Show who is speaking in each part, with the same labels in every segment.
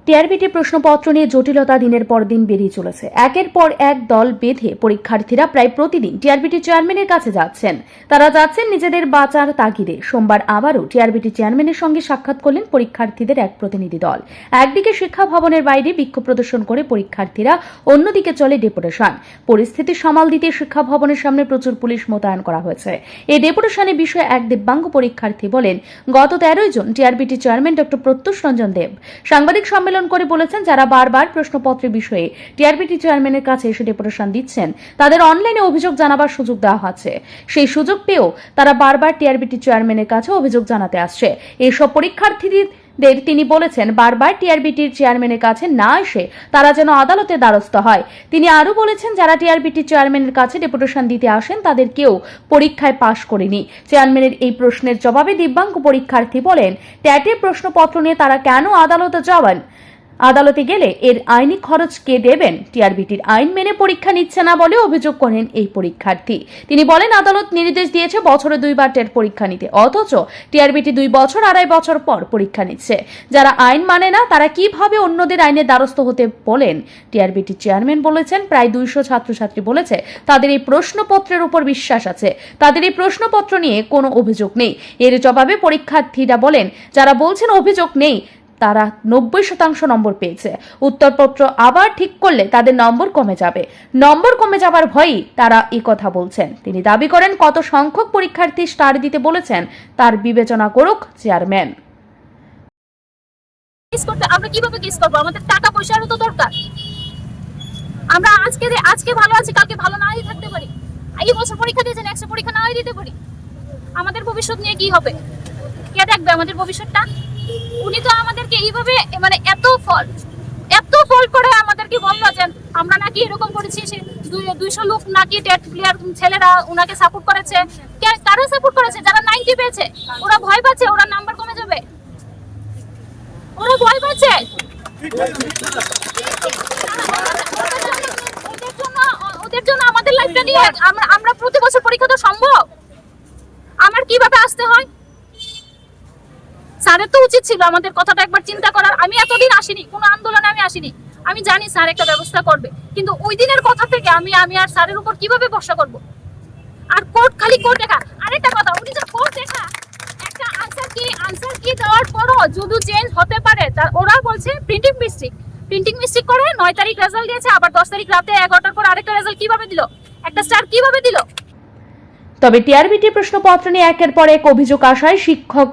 Speaker 1: TRBT প্রশ্নপত্র নিয়ে জটিলতা দিনের পর দিন বেরিয়ে চলেছে। একের পর এক দল বেঁধে পরীক্ষার্থীরা প্রায় প্রতিদিন টিআরবিটি চেয়ারম্যানের কাছে যাচ্ছেন। তারা যাচ্ছেন নিজেদের বাঁচার তাগিদে। সোমবার আবারও টিআরবিটি চেয়ারম্যানের সঙ্গে সাক্ষাৎ করলেন পরীক্ষার্থীদের এক প্রতিনিধি দল। একদিকে শিক্ষা ভবনের বাইরে বিক্ষোভ প্রদর্শন করে পরীক্ষার্থীরা, অন্যদিকে চলে ডেপুটেশন। পরিস্থিতি সামাল দিতে শিক্ষা ভবনের সামনে প্রচুর পুলিশ মোতায়েন করা হয়েছে। এই ডেপুটেশনের বিষয়ে এক দিব্যাঙ্গ পরীক্ষার্থী বলেন, গত 13 June TRBT chairman doctor Pratyush Ranjan Deb সাংবাদিক সম্মেলন করে বলেছেন, যারা বারবার প্রশ্নপত্রের বিষয়ে টিআরবিটি চেয়ারম্যানের কাছে এসে ডেপুটেশন দিচ্ছেন তাদের অনলাইনে অভিযোগ জানাবার সুযোগ দেওয়া হচ্ছে। সেই সুযোগ পেয়েও তারা বারবার টিআরবিটি চেয়ারম্যানের কাছে অভিযোগ জানাতে আসছে। এইসব পরীক্ষার্থীদের তিনি বলেছেন, বারবার টিআরবিটির চেয়ারম্যানের কাছে না এসে তারা যেন আদালতে দ্বারস্থ হয়। তিনি আরও বলেছেন, যারা টিআরবিটি চেয়ারম্যানের কাছে ডেপুটেশন দিতে আসেন তাদের কেউ পরীক্ষায় পাশ করেনি। চেয়ারম্যানের এই প্রশ্নের জবাবে দিব্যাঙ্গ পরীক্ষার্থী বলেন, ট্যাটের প্রশ্নপত্র নিয়ে তারা কেন আদালতে যাবেন? আদালতে গেলে এর আইনি খরচ কে দেবেন? টিআরবিটির আইন মেনে পরীক্ষা নিচ্ছে না বলে অভিযোগ করেন এই পরীক্ষার্থী। তিনি বলেন, আদালত নির্দেশ দিয়েছে বছরে 2 বার টেট পরীক্ষা নিতে, অথচ টিআরবিটি 2 বছর 2.5 বছর পর পরীক্ষা নিচ্ছে। যারা আইন মানে না তারা কিভাবে অন্যদের আইনের দ্বারস্থ হতে বলেন? টিআরবিটি চেয়ারম্যান বলেছেন, প্রায় 200 ছাত্রছাত্রী বলেছে তাদের এই প্রশ্নপত্রের উপর বিশ্বাস আছে, তাদের এই প্রশ্নপত্র নিয়ে কোনো অভিযোগ নেই। এর জবাবে পরীক্ষার্থীরা বলেন, যারা বলছেন অভিযোগ নেই তারা 90% নম্বর পেয়েছে। উত্তরপত্র আবার ঠিক করলে তাদের নম্বর কমে যাবে। নম্বর কমে যাবার ভয়েই তারা এই কথা বলছেন। তিনি দাবি করেন, কত সংখ্যক পরীক্ষার্থী স্টার দিতে বলেছেন তার বিবেচনা করুক চেয়ারম্যান।
Speaker 2: আমরা কিভাবে কেস করবো? আমাদের টাকা পয়সারও তো দরকার। আমরা আজকে ভালো আছি, কালকে ভালো নাই থাকতে পারি। এই বছর পরীক্ষা দিয়েছেন, নেক্সট পরীক্ষা নাই দিতে পারি। আমাদের ভবিষ্যৎ নিয়ে কি হবে? কে দেখবে আমাদের ভবিষ্যৎটা? উনি তো আমাদেরকে এইভাবে মানে এত ফল করে আমাদেরকে বললো যে আমরা নাকি এরকম করেছি, 200 লোক নাকি টেট প্লেয়ার ছেলেরা ওনাকে সাপোর্ট করেছে। কারো সাপোর্ট করেছে? যারা 90 পেয়েছে ওরা ভয় পাচ্ছে, ওরা নাম্বার কমে যাবে, ওরা ভয় পাচ্ছে। ওদের জন্য আমাদের লাইফটা নিয়ে আমরা প্রতি বছর পরীক্ষা তো সম্ভব? আমার কিভাবে আসতে হয়? স্যারের তো উচিত ছিল আমাদের কথাটা একবার চিন্তা করার। আমি এতদিন আসিনি, কোনো আন্দোলনে আমি আসিনি। আমি জানি স্যার একটা ব্যবস্থা করবে, কিন্তু ওই দিনের কথা থেকে আমি আর স্যারের উপর কিভাবে ভরসা করব? আর কোর্ট, খালি কোর্ট দেখা। আরেকটা কথা, উনি যে কোর্ট দেখা একটা আনসার কি দেওয়ার পরও যদি চেঞ্জ হতে পারে, তার ওরা বলছে প্রিন্টিং মিস্টেক করে 9 তারিখ রেজাল্ট দিয়েছে, আবার 10 তারিখ রাতে 11টার পর আরেকটা রেজাল্ট কিভাবে দিল? একটা স্টার কিভাবে দিল?
Speaker 1: তবে টিআরবিটি প্রশ্নপত্র নিয়ে একের পর এক অভিযোগ আসায় শিক্ষক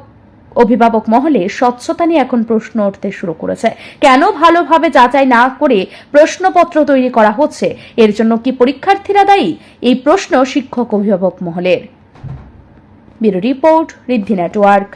Speaker 1: অভিভাবক মহলে স্বচ্ছতা নিয়ে এখন প্রশ্ন উঠতে শুরু করেছে। কেন ভালোভাবে যাচাই না করে প্রশ্নপত্র তৈরি করা হচ্ছে? এর জন্য কি পরীক্ষার্থীরা দায়ী? এই প্রশ্ন শিক্ষক অভিভাবক মহলের। ব্যুরো রিপোর্ট, ঋদ্ধি নেটওয়ার্ক।